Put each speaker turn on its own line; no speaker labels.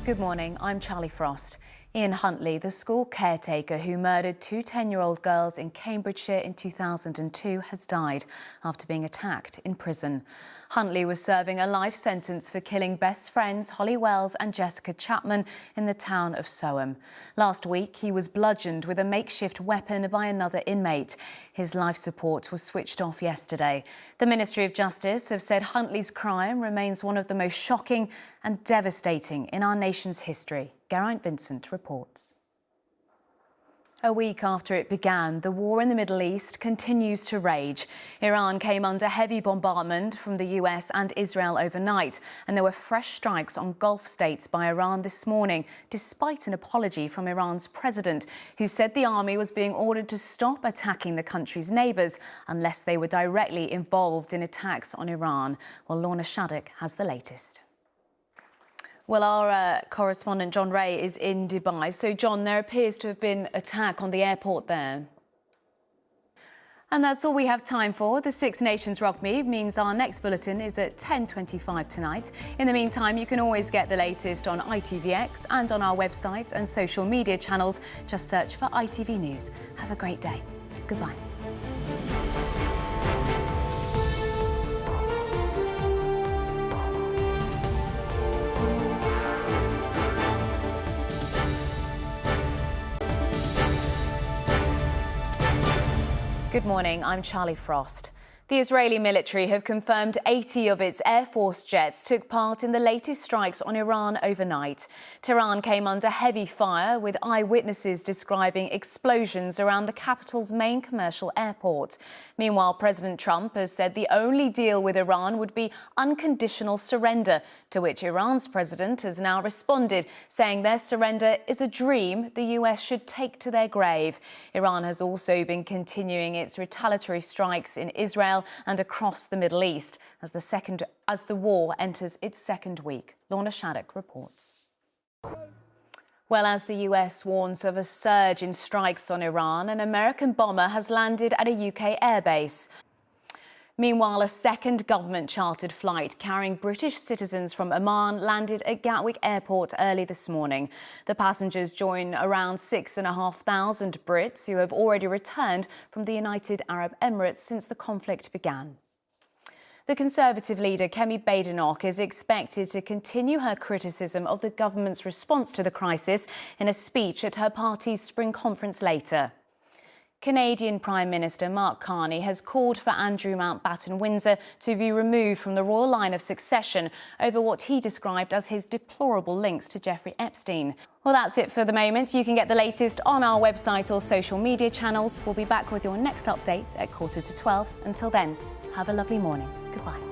Good morning, I'm Charlie Frost. Ian Huntley, the school caretaker who murdered two 10-year-old girls in Cambridgeshire in 2002, has died after being attacked in prison. Huntley was serving a life sentence for killing best friends Holly Wells and Jessica Chapman in the town of Soham. Last week, he was bludgeoned with a makeshift weapon by another inmate. His life support was switched off yesterday. The Ministry of Justice have said Huntley's crime remains one of the most shocking and devastating in our nation's history. Geraint Vincent reports. A week after it began, the war in the Middle East continues to rage. Iran came under heavy bombardment from the US and Israel overnight, and there were fresh strikes on Gulf states by Iran this morning, despite an apology from Iran's president, who said the army was being ordered to stop attacking the country's neighbours unless they were directly involved in attacks on Iran. Well, Lorna Shaddock has the latest. Well, our correspondent John Ray is in Dubai. So, John, there appears to have been an attack on the airport there. And that's all we have time for. The Six Nations Rugby means our next bulletin is at 10:25 tonight. In the meantime, you can always get the latest on ITVX and on our website and social media channels. Just search for ITV News. Have a great day. Goodbye. Good morning, I'm Charlie Frost. The Israeli military have confirmed 80 of its Air Force jets took part in the latest strikes on Iran overnight. Tehran came under heavy fire, with eyewitnesses describing explosions around the capital's main commercial airport. Meanwhile, President Trump has said the only deal with Iran would be unconditional surrender, to which Iran's president has now responded, saying their surrender is a dream the US should take to their grave. Iran has also been continuing its retaliatory strikes in Israel and across the Middle East as the war enters its second week. Lorna Shaddock reports. Well, as the US warns of a surge in strikes on Iran, an American bomber has landed at a UK airbase. Meanwhile, a second government-chartered flight carrying British citizens from Oman landed at Gatwick Airport early this morning. The passengers join around 6,500 Brits who have already returned from the United Arab Emirates since the conflict began. The Conservative leader, Kemi Badenoch, is expected to continue her criticism of the government's response to the crisis in a speech at her party's spring conference later. Canadian Prime Minister Mark Carney has called for Andrew Mountbatten-Windsor to be removed from the royal line of succession over what he described as his deplorable links to Jeffrey Epstein. Well, that's it for the moment. You can get the latest on our website or social media channels. We'll be back with your next update at 11:45. Until then, have a lovely morning. Goodbye.